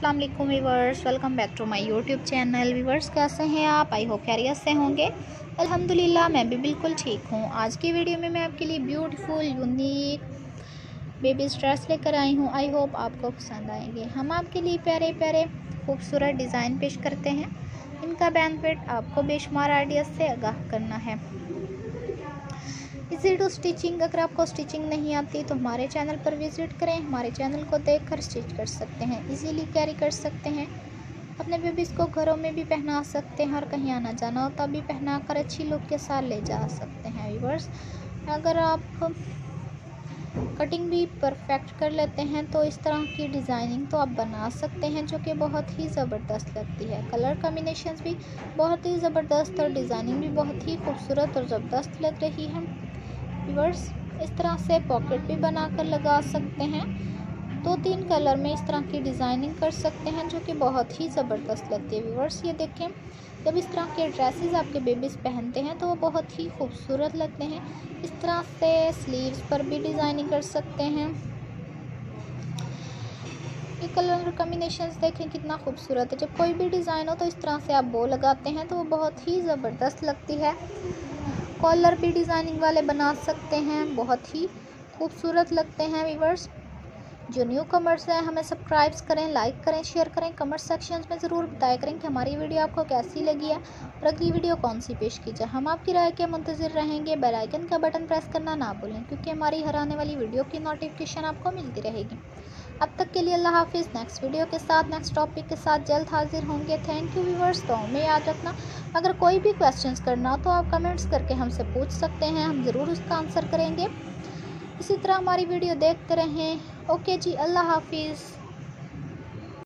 अस्सलाम वालेकुम viewers, welcome back to my YouTube channel. Viewers कैसे हैं आप? आई होप खैरियत से होंगे। अल्हम्दुलिल्लाह मैं भी बिल्कुल ठीक हूँ। आज की वीडियो में मैं आपके लिए ब्यूटीफुल यूनिक बेबी ड्रेस लेकर आई हूँ। आई होप आपको पसंद आएंगे। हम आपके लिए प्यारे प्यारे खूबसूरत डिज़ाइन पेश करते हैं। इनका बेनिफिट आपको बेशुमार आइडियाज़ से आगाह करना है। Easy to stitching. अगर आपको स्टिचिंग नहीं आती तो हमारे चैनल पर विज़िट करें। हमारे चैनल को देखकर स्टिच कर सकते हैं, इजीली कैरी कर सकते हैं। अपने बेबीज़ को घरों में भी पहना सकते हैं और कहीं आना जाना हो तब भी पहना कर अच्छी लुक के साथ ले जा सकते हैं। व्यूअर्स, अगर आप कटिंग भी परफेक्ट कर लेते हैं तो इस तरह की डिज़ाइनिंग तो आप बना सकते हैं जो कि बहुत ही ज़बरदस्त लगती है। कलर कॉम्बिनेशंस भी बहुत ही ज़बरदस्त और डिज़ाइनिंग भी बहुत ही खूबसूरत और ज़बरदस्त लग रही है। व्यूअर्स, इस तरह से पॉकेट भी बनाकर लगा सकते हैं। 2-3 कलर में इस तरह की डिज़ाइनिंग कर सकते हैं जो कि बहुत ही ज़बरदस्त लगती है। व्यूअर्स, ये देखें, जब इस तरह के ड्रेसेस आपके बेबीज़ पहनते हैं तो वो बहुत ही खूबसूरत लगते हैं। इस तरह से स्लीव्स पर भी डिज़ाइनिंग कर सकते हैं। ये कलर कॉम्बिनेशंस देखें कितना खूबसूरत है। जब कोई भी डिज़ाइन हो तो इस तरह से आप बो लगाते हैं तो वो बहुत ही ज़बरदस्त लगती है। कॉलर भी डिज़ाइनिंग वाले बना सकते हैं, बहुत ही खूबसूरत लगते हैं। व्यूअर्स, जो न्यू कमर्स हैं हमें सब्सक्राइब करें, लाइक करें, शेयर करें। कमेंट सेक्शन में ज़रूर बताया करें कि हमारी वीडियो आपको कैसी लगी है और अगली वीडियो कौन सी पेश की जाए। हम आपकी राय के मुंतज़िर रहेंगे। बेल आइकन का बटन प्रेस करना ना भूलें क्योंकि हमारी हर आने वाली वीडियो की नोटिफिकेशन आपको मिलती रहेगी। अब तक के लिए अल्लाह हाफिज़। नेक्स्ट वीडियो के साथ, नेक्स्ट टॉपिक के साथ जल्द हाजिर होंगे। Thank you viewers. तो हमें याद रखना, अगर कोई भी क्वेश्चंस करना हो तो आप कमेंट्स करके हमसे पूछ सकते हैं, हम ज़रूर उसका आंसर करेंगे। इसी तरह हमारी वीडियो देखते रहें। ओके जी, अल्लाह हाफिज़।